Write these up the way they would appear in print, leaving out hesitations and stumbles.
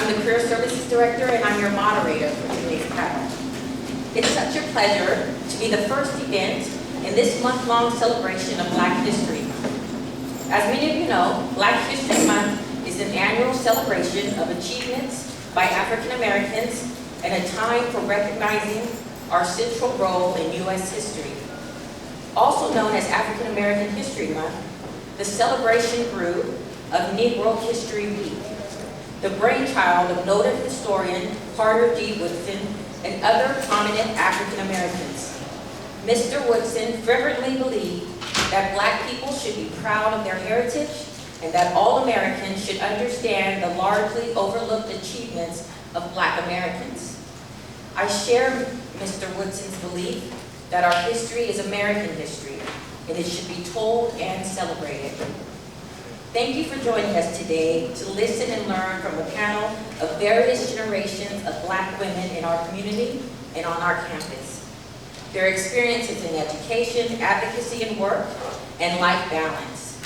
I'm the Career Services Director, and I'm your moderator for today's panel. It's such a pleasure to be the first event in this month-long celebration of Black History. As many of you know, Black History Month is an annual celebration of achievements by African Americans and a time for recognizing our central role in U.S. history. Also known as African American History Month, the celebration grew of Negro History Week, the brainchild of noted historian Carter G. Woodson and other prominent African Americans. Mr. Woodson fervently believed that Black people should be proud of their heritage and that all Americans should understand the largely overlooked achievements of Black Americans. I share Mr. Woodson's belief that our history is American history and it should be told and celebrated. Thank you for joining us today to listen and learn from a panel of various generations of Black women in our community and on our campus. Their experiences in education, advocacy and work, and life balance.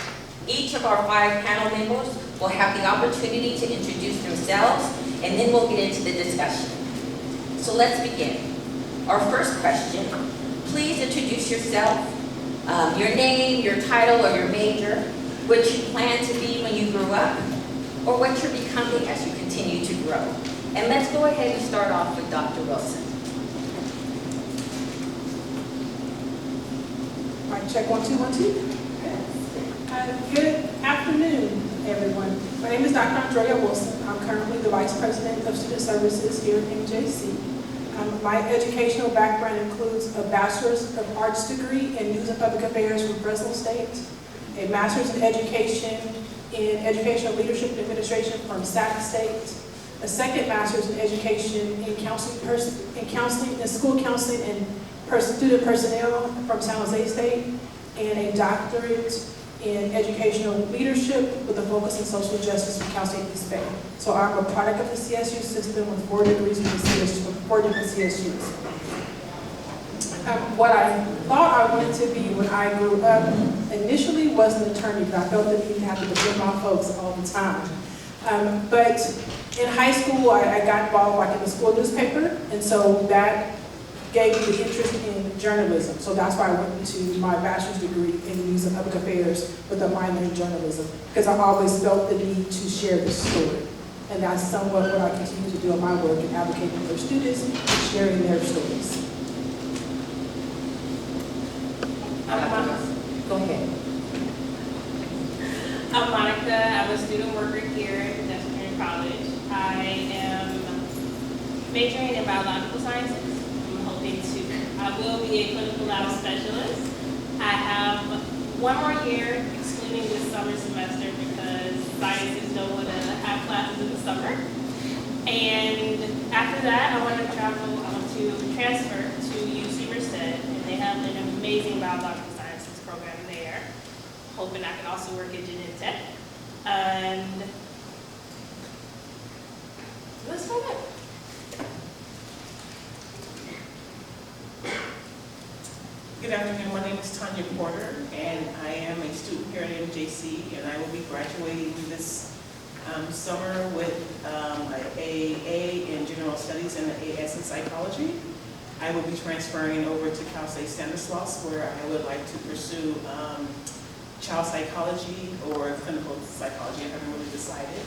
Each of our 5 panel members will have the opportunity to introduce themselves, and then we'll get into the discussion. So let's begin. Our first question, please introduce yourself, your name, your title, or your major, what you plan to be when you grew up, or what you're becoming as you continue to grow. And let's go ahead and start off with Dr. Wilson. Mic check, 1, 2, 1, 2. Good afternoon, everyone. My name is Dr. Andrea Wilson. I'm currently the Vice President of Student Services here at MJC. My educational background includes a Bachelor's of Arts degree in News and Public Affairs from Fresno State, a Master's in Education in Educational Leadership and Administration from Sac State, a second Master's in Education in Counseling, in School Counseling and Student Personnel from San Jose State, and a doctorate in Educational Leadership with a focus in Social Justice from Cal State East Bay. So I'm a product of the CSU system with 4 degrees from the CSU, with 4 different CSUs. What I thought I wanted to be when I grew up initially was an attorney, but I felt the need to have to defend my folks all the time. But in high school, I got involved like in the school newspaper, and so that gave me the interest in journalism. So that's why I went into my bachelor's degree in News and Public Affairs with a minor in journalism, because I've always felt the need to share the story. And that's somewhat what I continue to do in my work in advocating for students and sharing their stories. Go ahead. I'm Monica. I'm a student worker here at Pedestrian College. I am majoring in biological sciences. I will be a clinical lab specialist. I have 1 more year, excluding this summer semester, because sciences don't want to have classes in the summer. And after that, I want to transfer to UC Merced, and they have an amazing biological sciences program there. Hoping I can also work at Genentech. And let's go back. Good afternoon, my name is Tanya Porter, and I am a student here at MJC, and I will be graduating this summer with an AA in General Studies and an AS in Psychology. I will be transferring over to Cal State Stanislaus, where I would like to pursue child psychology or clinical psychology. I haven't really decided.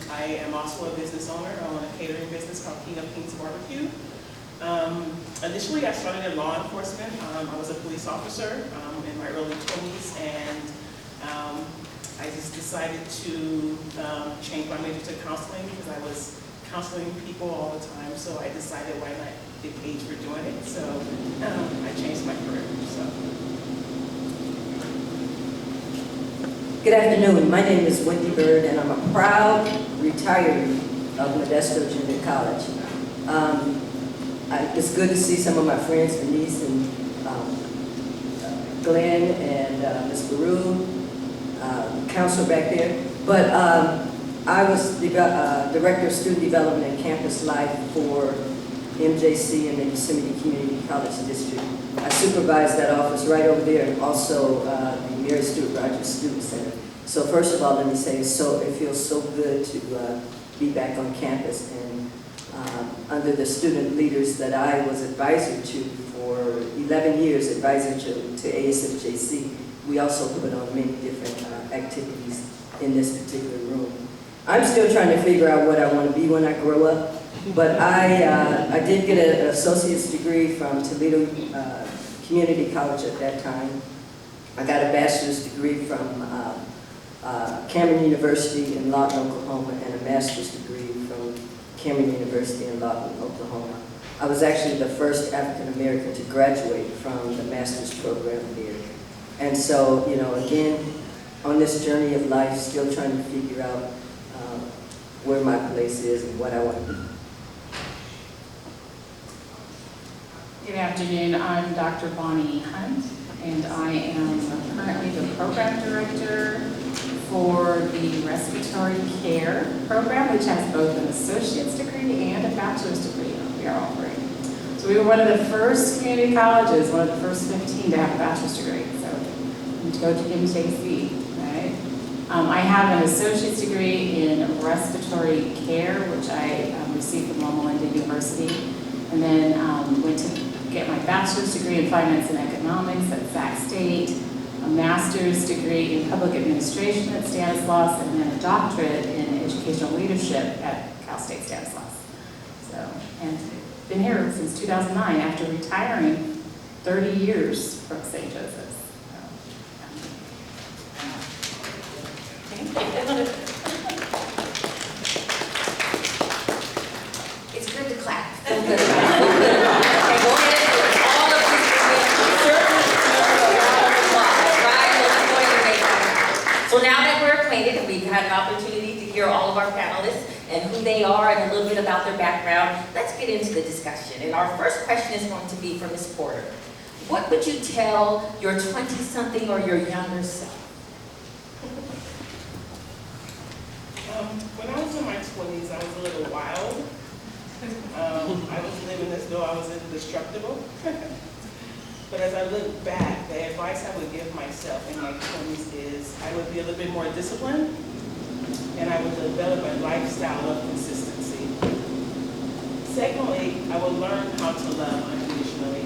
I am also a business owner. I own a catering business called King of Kings Barbecue. Initially, I started in law enforcement. I was a police officer in my early 20s, and I just decided to change my major to counseling because I was counseling people all the time. So I decided why not get paid for doing it. So I changed my career. So. Good afternoon. My name is Wendy Bird, and I'm a proud retiree of Modesto Junior College. It's good to see some of my friends, Denise and Glenn and Ms. Baru, counselor back there. But I was Director of Student Development and Campus Life for MJC and the Yosemite Community College District. I supervise that office right over there, and also the Mary Stuart Rogers Student Center. So first of all, let me say, it feels so good to be back on campus. And under the student leaders that I was advisor to for 11 years, advisor to ASFJC, we also put on many different activities in this particular room. I'm still trying to figure out what I want to be when I grow up, but I did get an associate's degree from Toledo Community College at that time. I got a bachelor's degree from Cameron University in Lawton, Oklahoma, and a master's degree from Cameron University in Lawton, Oklahoma. I was actually the first African American to graduate from the master's program here. And so, you know, again, on this journey of life, still trying to figure out where my place is and what I want to be. Good afternoon, I'm Dr. Bonnie Hunt, and I am currently the program director for the respiratory care program, which has both an associate's degree and a bachelor's degree we are offering. So we were one of the first community colleges, one of the first 15 to have a bachelor's degree, so to go to MJC, right? I have an associate's degree in respiratory care, which I received from Loma Linda University, and then went to get my bachelor's degree in finance and economics at Sac State, a master's degree in public administration at Stanislaus, and then a doctorate in educational leadership at Cal State Stanislaus. So, and been here since 2009 after retiring 30 years from St. Joseph's. It's good to clap. Feel good about it. Okay, go ahead and put all of these certainly deserve a round of applause, right? Let's go ahead and make it. So now that we're acquainted and we've had an opportunity to hear all of our panelists and who they are and a little bit about their background, let's get into the discussion. And our first question is going to be for Ms. Porter. What would you tell your 20-something or your younger self? When I was in my 20s, I was a little wild. I was living as though I was indestructible. But as I look back, the advice I would give myself in my 20s is I would be a little bit more disciplined, and I would develop a lifestyle of consistency. Secondly, I would learn how to love unconditionally.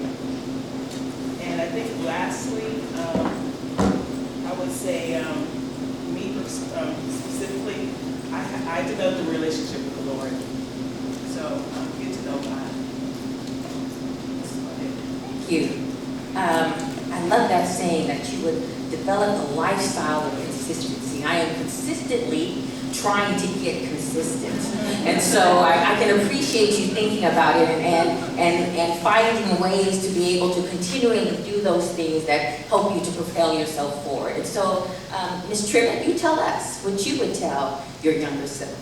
And I think lastly, I would say, me specifically, I developed a relationship with the Lord. So get to know God. Thank you. I love that saying that you would develop a lifestyle of consistency. I am consistently trying to get consistent. And so I can appreciate you thinking about it and finding ways to be able to continuing to do those things that help you to propel yourself forward. And so, Ms. Tribbett, you tell us what you would tell your younger self.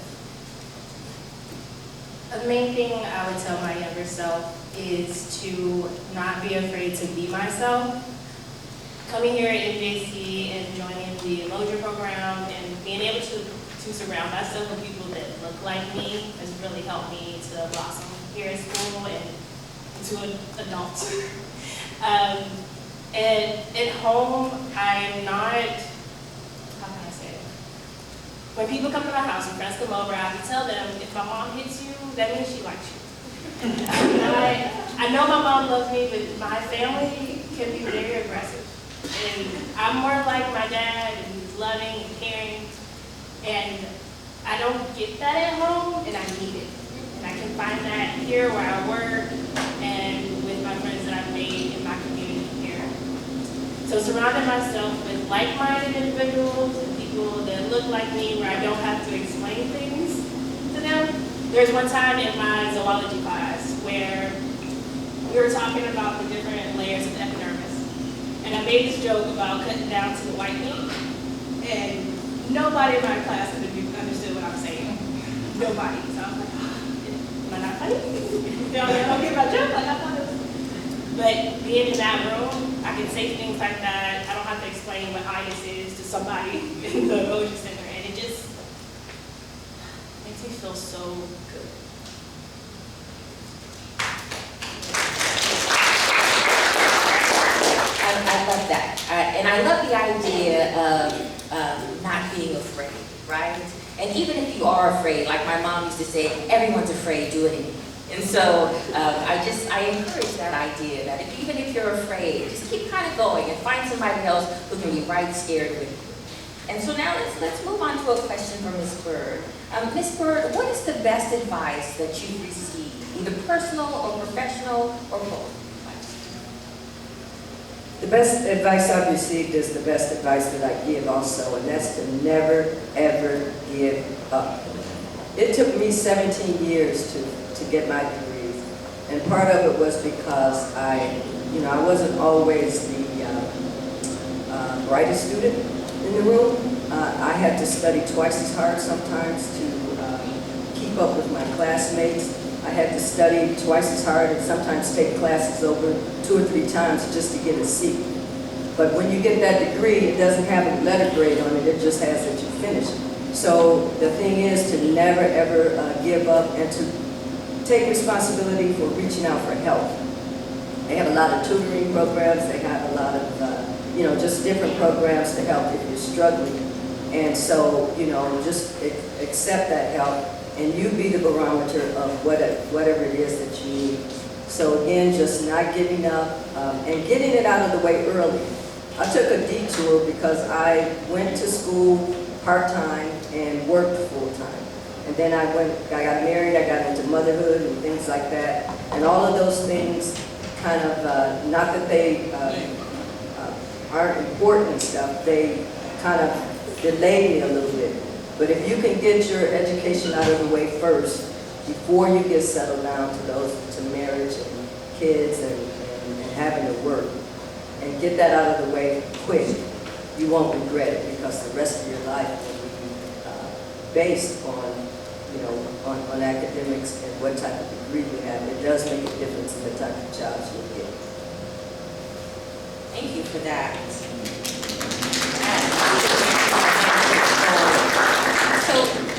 The main thing I would tell my younger self is to not be afraid to be myself. Coming here at MJC and joining the Emoji program and being able to surround myself with people that look like me has really helped me to blossom here at school and into an adult. And at home, I'm not, how can I say it? When people come to my house and friends come over, I have to tell them, if my mom hits you, that means she likes you. I know my mom loves me, but my family can be very aggressive. And I'm more like my dad, and he's loving and caring. And I don't get that at home, and I need it. And I can find that here where I work and with my friends that I've made in my community here. So surrounding myself with like-minded individuals and people that look like me where I don't have to explain things to them. There's one time in my zoology class where we were talking about the different layers of epidermis. And I made this joke about cutting down to the white meat. And nobody in my class understood what I was saying. Nobody. So I was like, am I not funny? Don't get my joke like I thought it was. But being in that room, I can say things like that. I don't have to explain what itis is to somebody in the emoji center. And it just makes me feel so good. I love that. And I love the idea of not being afraid, right? And even if you are afraid, like my mom used to say, everyone's afraid, do it anyway. And so I encourage that idea that even if you're afraid, just keep kind of going and find somebody else who can be right scared with you. And so now let's move on to a question from Ms. Bird. Ms. Bird, what is the best advice that you've received, either personal or professional or both? The best advice I've received is the best advice that I give also, and that's to never, ever give up. It took me 17 years to get my degrees, and part of it was because I wasn't always the brightest student in the room. I had to study twice as hard sometimes to keep up with my classmates. I had to study twice as hard and sometimes take classes over 2 or 3 times just to get a seat. But when you get that degree, it doesn't have a letter grade on it, it just has that you finished. So the thing is to never ever give up and to take responsibility for reaching out for help. They have a lot of tutoring programs, they have a lot of, just different programs to help if you're struggling. And so, just accept that help and you be the barometer of whatever it is that you need. So again, just not giving up and getting it out of the way early. I took a detour because I went to school part-time and worked full-time. And then I got married, I got into motherhood and things like that. And all of those things kind of, not that they aren't important and stuff, they kind of delayed me a little bit. But if you can get your education out of the way first, before you get settled down to marriage and kids and having to work, and get that out of the way quick, you won't regret it because the rest of your life will be based on, on academics and what type of degree you have. It does make a difference in the type of jobs you'll get. Thank you for that. So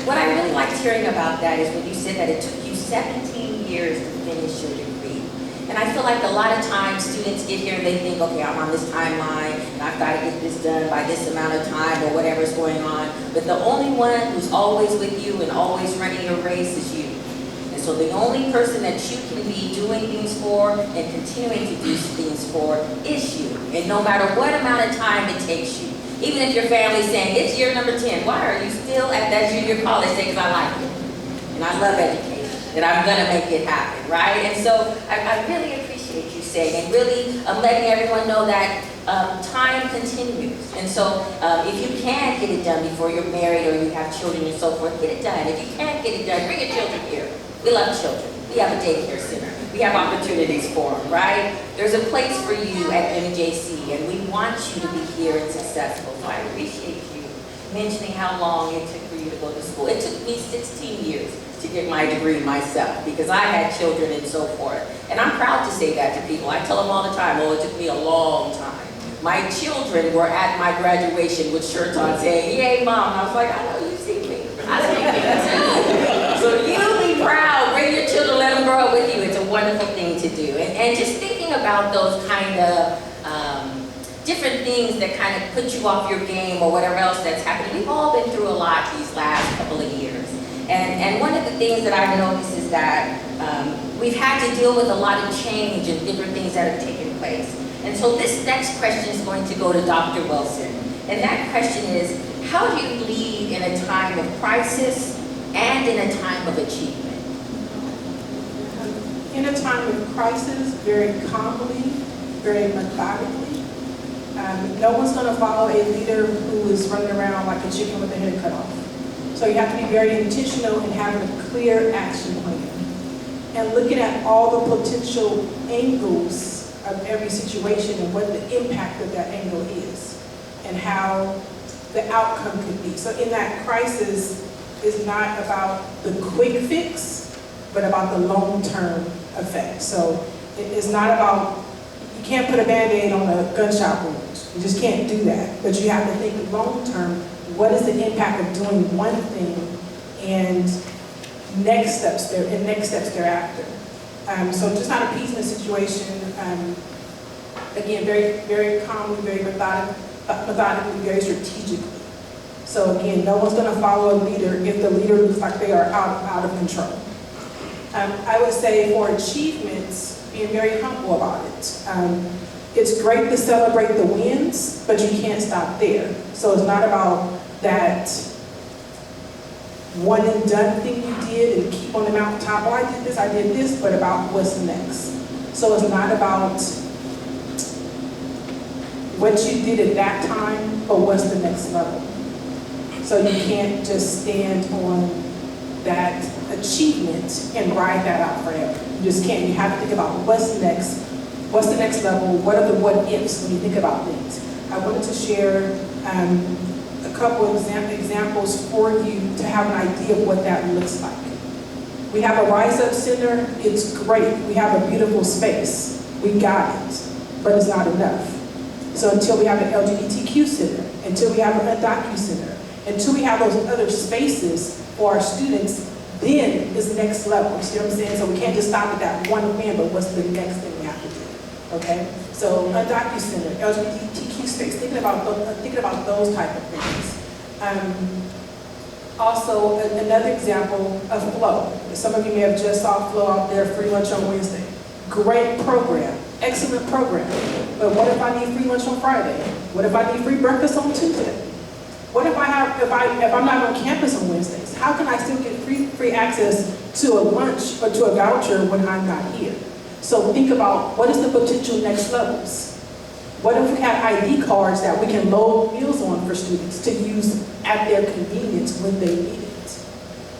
what I really liked hearing about that is when you said that it took you 17 years to finish your degree. And I feel like a lot of times students get here and they think, okay, I'm on this timeline and I've got to get this done by this amount of time or whatever's going on. But the only one who's always with you and always running your race is you. And so the only person that you can be doing things for and continuing to do things for is you. And no matter what amount of time it takes you, even if your family's saying, it's year number 10, why are you still at that junior college? Say, because I like it. And I love education. And I'm going to make it happen, right? And so I really appreciate you saying and really letting everyone know that time continues. And so if you can get it done before you're married or you have children and so forth, get it done. If you can't get it done, bring your children here. We love children. We have a daycare center. We have opportunities for them, right? There's a place for you at MJC, and we want you to be here and successful. So I appreciate you mentioning how long it took for you to go to school. It took me 16 years to get my degree myself because I had children and so forth. And I'm proud to say that to people. I tell them all the time, oh, it took me a long time. My children were at my graduation with shirts on saying, yay, Mom. I was like, I know you see me. I see me too. So you be proud. Bring your children, let them grow up with you. It's a wonderful thing to do. And just thinking about those kind of different things that kind of put you off your game or whatever else that's happening. We've all been through a lot these last couple of years. And one of the things that I've noticed is that we've had to deal with a lot of change and different things that have taken place. And so this next question is going to go to Dr. Wilson. And that question is, how do you lead in a time of crisis and in a time of achievement? In a time of crisis, very calmly, very methodically. No one's going to follow a leader who is running around like a chicken with their head cut off. So you have to be very intentional in having a clear action plan and looking at all the potential angles of every situation and what the impact of that angle is and how the outcome could be. So in that crisis is not about the quick fix, but about the long-term effect. So it is not about, you can't put a Band-Aid on a gunshot wound. You just can't do that. But you have to think long-term, what is the impact of doing one thing and next steps thereafter. So just not appeasing the situation. Again, very, very calmly, very methodically, very strategically. So again, no one's gonna follow a leader if the leader looks like they are out of control. I would say for achievements, being very humble about it. It's great to celebrate the wins, but you can't stop there. So it's not about that one and done thing you did and keep on the mountaintop, oh, I did this, but about what's next. So it's not about what you did at that time, but what's the next level. So you can't just stand on that achievement and ride that out forever. You just can't. You have to think about what's next, what's the next level, what are the what ifs when you think about things. I wanted to share a couple examples for you to have an idea of what that looks like. We have a Rise Up Center. It's great. We have a beautiful space. We got it, but it's not enough. So until we have an LGBTQ center, until we have an advocacy center, until we have those other spaces for our students, then is the next level. See what I'm saying? So we can't just stop at that one win, but what's the next thing we have to do? Okay? So advocacy center, LGBTQ space, thinking about those type of things. Also, another example of Flow. Some of you may have just saw Flow out there, free lunch on Wednesday. Great program, excellent program. But what if I need free lunch on Friday? What if I need free breakfast on Tuesday? What if I'm not on campus on Wednesdays? How can I still get free access to a lunch or to a voucher when I'm not here? So think about what is the potential next levels. What if we had ID cards that we can load meals on for students to use at their convenience when they need it?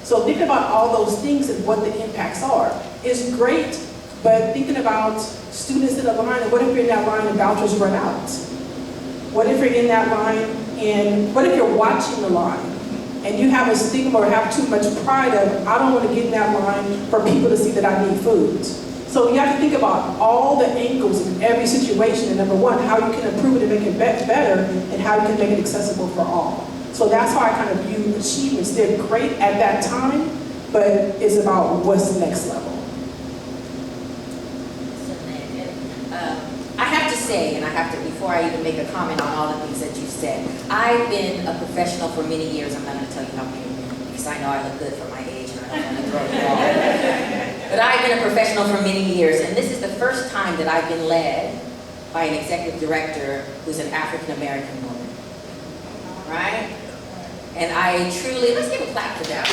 So think about all those things and what the impacts are. It's great, but thinking about students in a line, and what if you're in that line and vouchers run out? What if you're in that line and what if you're watching the line and you have a stigma or have too much pride of, I don't want to get in that line for people to see that I need food. So you have to think about all the angles in every situation, and number one, how you can improve it and make it better, and how you can make it accessible for all. So that's how I kind of view achievements. They're great at that time, but it's about what's the next level. I have to say, and I have to, before I even make a comment on all the things that you said, I've been a professional for many years. I'm not going to tell you how many, because I know I look good for my age, and I don't want to throw you off. But I've been a professional for many years, and this is the first time that I've been led by an executive director who's an African-American woman, right? And I truly, let's give a clap for that.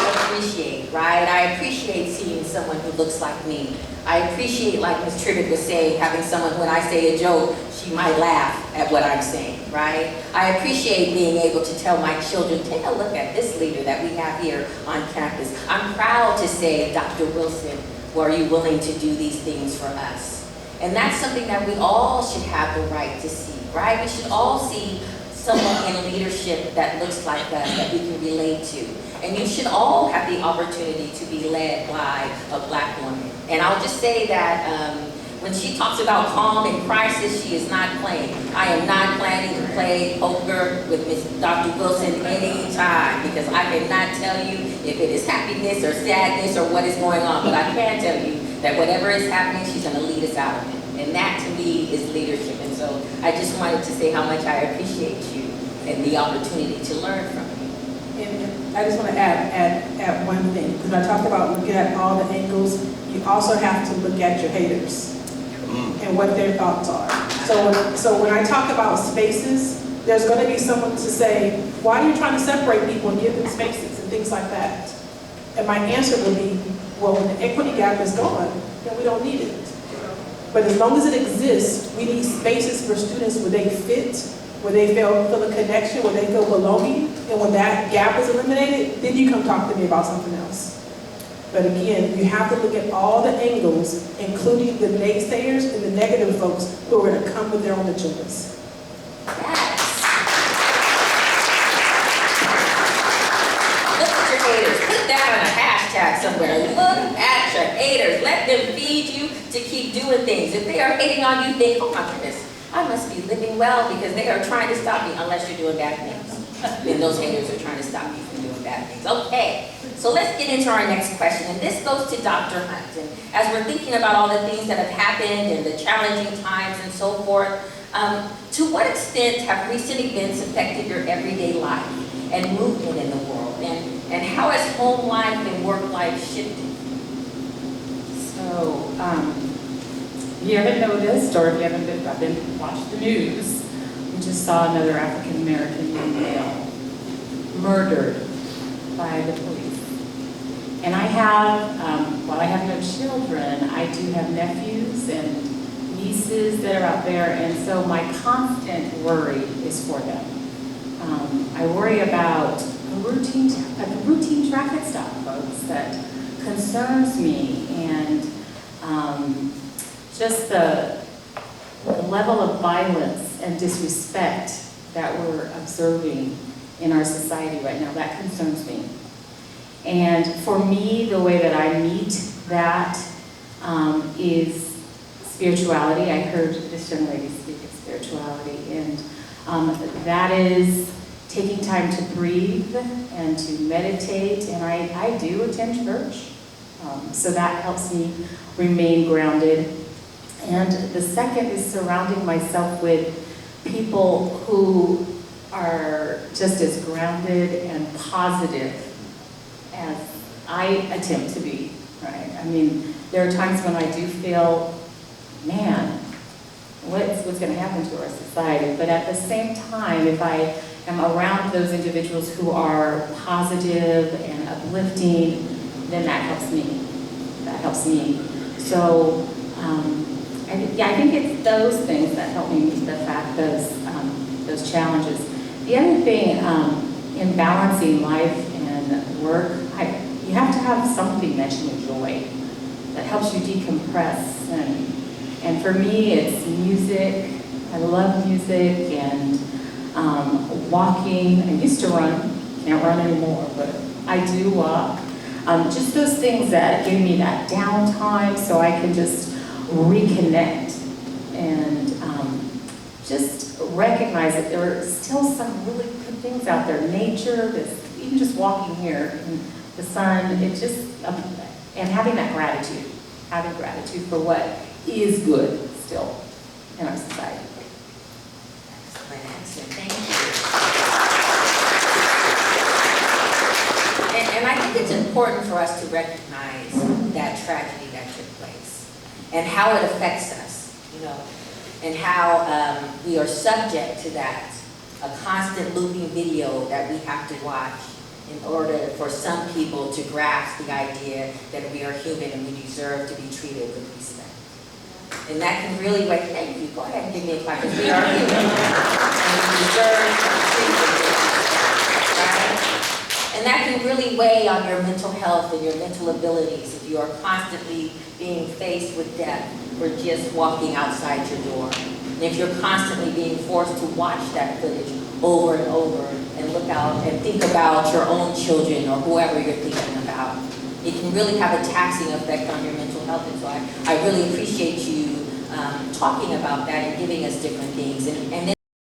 I appreciate, right? I appreciate seeing someone who looks like me. I appreciate, like Ms. Tribbitt was saying, having someone, when I say a joke, she might laugh at what I'm saying, right? I appreciate being able to tell my children, take a look at this leader that we have here on campus. I'm proud to say, Dr. Wilson, are you willing to do these things for us? And that's something that we all should have the right to see, right? We should all see someone in leadership that looks like us, that we can relate to. And you should all have the opportunity to be led by a Black woman. And I'll just say that when she talks about calm in crisis, she is not playing. I am not planning to play poker with Dr. Wilson any time, because I cannot tell you if it is happiness or sadness or what is going on, but I can tell you that whatever is happening, she's going to lead us out of it. And that to me is leadership. And so I just wanted to say how much I appreciate you and the opportunity to learn from you. And I just want to add one thing, because I talked about looking at all the angles. You also have to look at your haters and what their thoughts are. So when I talk about spaces, there's going to be someone to say, why are you trying to separate people and give them spaces and things like that? And my answer will be, well, when the equity gap is gone, then we don't need it. But as long as it exists, we need spaces for students where they fit, where they feel a connection, where they feel belonging, and when that gap is eliminated, then you come talk to me about something else. But again, you have to look at all the angles, including the naysayers and the negative folks who are going to come with their own agendas. Yes. Look at your haters. Put that on a hashtag somewhere. Look at your haters. Let them feed you to keep doing things. If they are hating on you, think, oh my goodness, I must be living well because they are trying to stop me, unless you're doing bad things. Then those haters are trying to stop you from doing bad things. Okay, So let's get into our next question, and this goes to Dr. Hunt. And as we're thinking about all the things that have happened and the challenging times and so forth, to what extent have recent events affected your everyday life and movement in the world? And how has home life and work life shifted? So, if you haven't noticed, or if you haven't watched the news, we just saw another African American young male murdered by the police. And I have, while I have no children, I do have nephews and nieces that are out there, and so my constant worry is for them. I worry about a routine traffic stop, folks, that concerns me, and just the level of violence and disrespect that we're observing in our society right now, that concerns me. And for me, the way that I meet that is spirituality. I heard this young lady speak of spirituality, and that is taking time to breathe and to meditate, and I do attend church. So that helps me remain grounded. And the second is surrounding myself with people who are just as grounded and positive as I attempt to be, right? I mean, there are times when I do feel, man, what's going to happen to our society? But at the same time, if I am around those individuals who are positive and uplifting, then that helps me. That helps me. So, I think it's those things that help me meet those challenges. The other thing in balancing life and work, you have to have something that you enjoy that helps you decompress. And for me, it's music. I love music and walking. I used to run, can't run anymore, but I do walk. Just those things that give me that downtime so I can just reconnect and just recognize that there are still some really good things out there. Nature, even just walking here in the sun, it just, and having that gratitude for what is good still in our society. Excellent answer, thank you. And I think it's important for us to recognize that tragedy that took place and how it affects us, and how we are subject to that, a constant looping video that we have to watch in order for some people to grasp the idea that we are human and we deserve to be treated with respect. And that can really weigh, thank you, go ahead and give me a clap, because we are human and we deserve to be treated with respect, right? And that can really weigh on your mental health and your mental abilities if you are constantly being faced with death or just walking outside your door. And if you're constantly being forced to watch that footage over and over and look out and think about your own children or whoever you're thinking about, it can really have a taxing effect on your mental health. And so I really appreciate you talking about that and giving us different things. And then